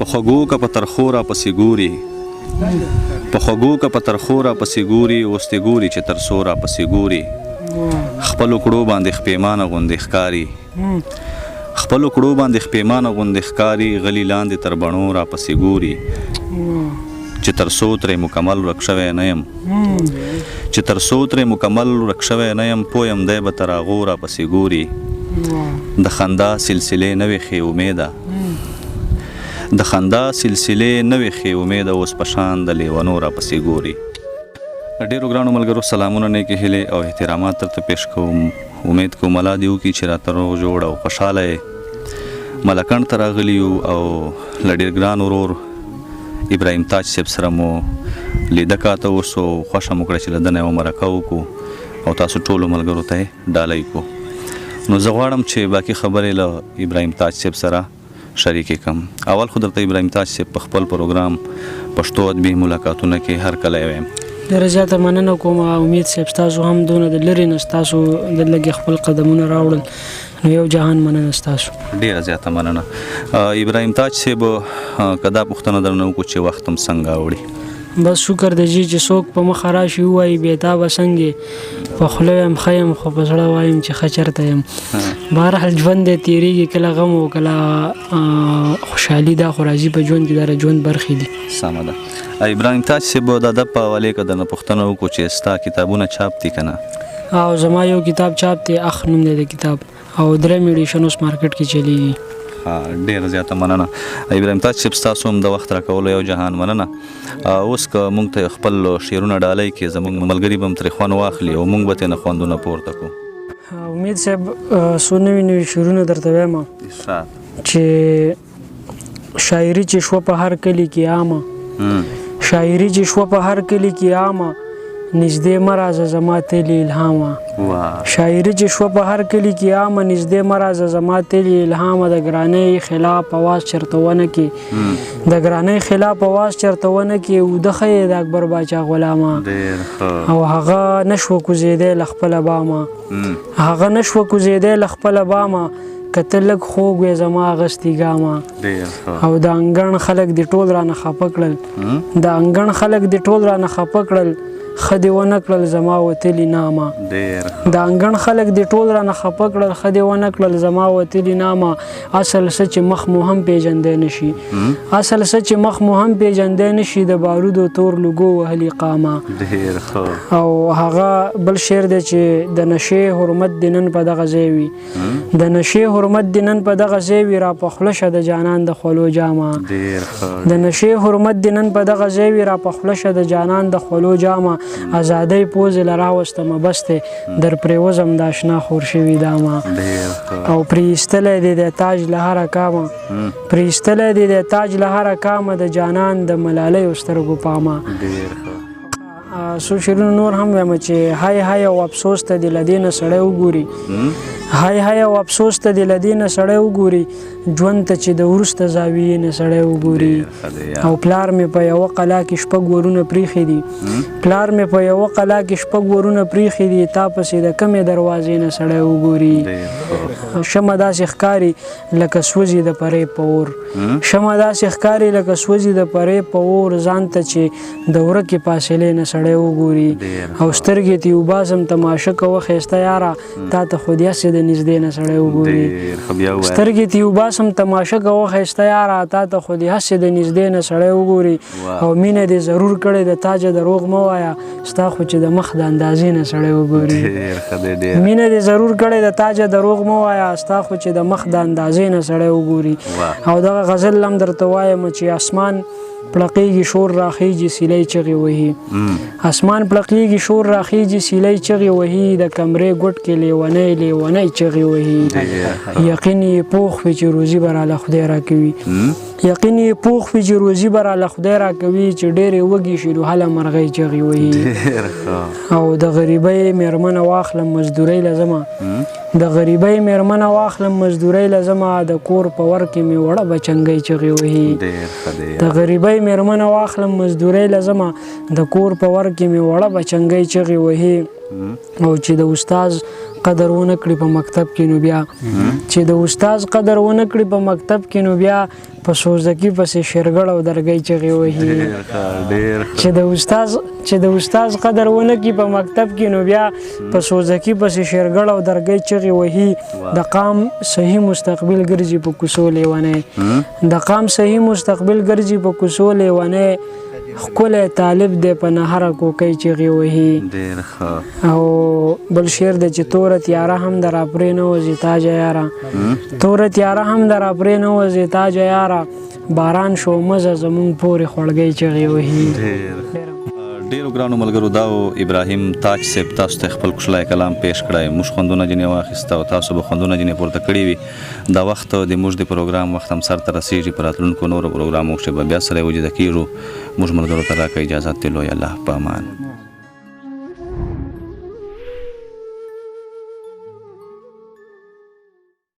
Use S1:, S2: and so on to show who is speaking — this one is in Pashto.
S1: په خوږو که په ترخو را پسې ګوري په خوږو که په ترخو را پسې ګوري اوس دې ګوري چې تر څو را پسې ګوري خپلو کړو باندې خپېمانه غوندې ښکاري خپلو کړو باندې خپېمانه غوندې ښکاري غلي لاندې تر بڼو را پسې ګوري چې تر څو ترې مکمل ورک شوی نه یم چې تر څو ترې مکمل ورک شوی نه یم پوه یم دی به تر هغو را پسې ګوري د خندا سلسلې نوې ښې امیده د خندا سلسلې نوې ښې امیده اوس په شان د لیونو را پسې ګوري. ډېرو ګرانو ملګرو سلامونه نیکې هیلې او احترامات درته پیش کوم. امید کوم الله دې وکړي چې راته روغ جوړ او خوشحاله یې. ملکنډ ته راغلي یو او له ډېر ګران ورور ابراهیم تاج صاحب سره مو لیده کاته اوسو خوښه مو کړه چې له ده نه یوه مرکه وکړو او تاسو ټولو ملګرو ته یې ډالۍ کړو. نو زه غواړم چې باقي خبرې له ابراهیم تاج صاحب سره شریکې کړم. اول خو درته ابراهیم تاج صاحب په خپل پروګرام پښتو ادبي ملاقاتونه کې هر کله ویم.
S2: ډېره زیاته مننه کوم. امید صاحب ستاسو هم دونه د لرې نه ستاسو د لږې خپل قدمونه راوړل نو یو جهان مننه ستاسو.
S1: ډېره زیاته مننه. ابراهیم تاج صاحب که دا پوښتنه درنه وکړو چې وخت هم څنګه اوړي؟
S2: بس شکر دی چې څوک په مخه راشي ووایي بېتابه څنګه په خوله یم ښه یم خو په زړه وایم چې ښه چېرته یم. بهرحال ژوند دی تېرېږي کله غم او کله خوشحالي دا خو راځي په ژوند کې دا د ژوند برخې دي.
S1: سمه ده. ابراهیم تاج صاحب د ادب په حوالې که درنه پوښتنه وکړو چې ستا کتابونه چاپ دي که نه؟
S2: او زما یو کتاب چاپ دی اخ نوم دی د کتاب او درېیم ایډیشن اوس مارکیټ کې چلیږي.
S1: ډېره زیاته مننه. ابراهیم تاج صاحب ستاسو هم د وخت راکولو یو جهان مننه. اوس که موږ ته خپل شعرونه ډالۍ کړي زموږ ملګري به هم ترې خوند واخلي او موږ به ترېنه خوندونه پورته کړو.
S2: امید صاحب څو نوي نوي شعرونه درته وایم چې شاعري چې شوه په هر کلي کې عامه شاعري چې شوه په هر کلي کې عامه نږدې مه راځه زما تلې الهامه شاعري چې شوه په هر کلي کې عامه نږدې مه راځه زما تلې الهامه د ګرانۍ خلاف اواز چېرته ونه کړې د ګرانۍ خلاف اواز چېرته ونه کړې اوده ښه یې د اکبر باچا غلامه او هغه نه شوه کوزېدی له خپله بامه هغه نه شوه کوزېدی له خپله بامه که ته لږ خوږ وې زما اغستې ګامه او د انګڼ خلک دې ټول رانه خفه کړل د انګڼ خلک دې ټول رانه خفه کړل ښه دې ونه کړل زما وتلي نامه د انګڼ خلک دې ټول رانه خفه کړل ښه دې ونه کړل زما وتلي نامه اصل څه چې مخ مو هم پیژندی نه شي اصل څه چې مخ مو هم پیژندی نه شي د بارودو تور لوګو وهلي قامه او هغه بل شعر دی چې د نشې حرمت دې نن په دغه ځای وي د نشې حرمت دې نن په دغه ځای وي را په خوله شه د جانان د خولو جامه د نشې حرمت دې نن په دغه ځای وي را په خوله شه د جانان د خولو جامه ازادۍ پوزې له راوستمه بس دی در پرېوځم د اشنا خور شوي دامه او پرې ایستلی دی د تاج له هره کامه پرې ایستلی دی د تاج له هره کامه د جانان د ملالیو سترګو پامه. څو شعرونه نور هم وایم چې های های او افسوس ته دې له دې نه سړی وګوري های های او افسوس ته دې له دې نه سړی وګوري ژوند ته چې د وروسته زاویې نه سړی وګوري او پلار مې په یوه قلا کې شپږ ورونه پریښي دي پلار مې په یوه قلا کې شپږ ورونه پریښي دي تا پسې د کمې دروازې نه سړی وګوري شمه داسې ښکاري لکه سوځي د پرې په اور شمه داسې ښکاري لکه سوځي د پرې په اور ځان ته چې د ورکې فاصلې نه سړی وګوري او سترګې ته وباسم تماشه کوه ښایسته یاره تا ته خو دې هسې د نږدې نه سړی وګوري سترګې ته وباسم تماشه کوه ښایسته یاره تا ته خو دې هسې د نږدې نه سړی وګوري او مینه دې ضرور کړې د تاجه دروغ مه وایه ستا خو چې د مخ د اندازې نه سړی وګوري مینه دې ضرور کړې د تاجه دروغ مه وایه ستا خو چې د مخ د اندازې نه سړی وګوري او دغه غزل هم درته وایم چې اسمان پړقېږي شور راخیږي سیلۍ چغې وهي اسمان پړقېږي شور راخیږي سیلۍ چغې وهي د کمرې ګوټ کې لیونی لیونی چغې وهي یقین یې پوخ وي چې روزي به راله خدای راکوي یقین یې پوخ وي چې روزي به راله خدای راکوي چې ډېرې وږي شي نو هله مرغۍ چغې وهي او د غریبۍ میرمنه واخلم مزدورۍ لزمه د غریبۍ میرمنه واخلم مزدورۍ لزمه د کور په ور کې مې وړه بچنګۍ چغې وهي د غریبۍ میرمنه واخلم مزدورۍ لزمه د کور په ور کې مې وړه بچنګۍ چغې وهي او چې د استاد قدر ونه کړي په مکتب کې نو بیا چې د استاد قدر ونه کړي په مکتب کې نو بیا په سوزدکي پسې شیرګړ او درګۍ چغې وهي چې د استاد قدر ونه کړي په مکتب کې نو بیا په سوزدکي پسې شیرګړ او درګۍ چغې وهي د قام صحیح مستقبل ګرځي په کوڅو لیونی د قام صحیح مستقبل ګرځي په کوڅو لیونی ښکلی طالب دی په نهره کوکۍ چغې وهي او بل شعر دی چې توره تیاره هم د راپرې نه وځي تاجه یاره توره تیاره هم د راپرې نه وځي تاجه یاره باران شو مزه زمونږ پورې خوړګۍ چغې وهي
S1: ډیرو ګرانو ملګرو دا و ابراهیم تاج صاحب تاسو ته خپل کوچلی کلام پیش کړی موږ خوندونه ځینې واخیسته او تاسو به خوندونه ځینې پورته کړي وي دا وخت د موږ د پروګرام وخت هم سر ته رسیږي په راتلونکو نورو پروګرامو چې به بیا سره وجود کېږو موږ ملګرو ته راکړه اجازت دی لوی الله په امان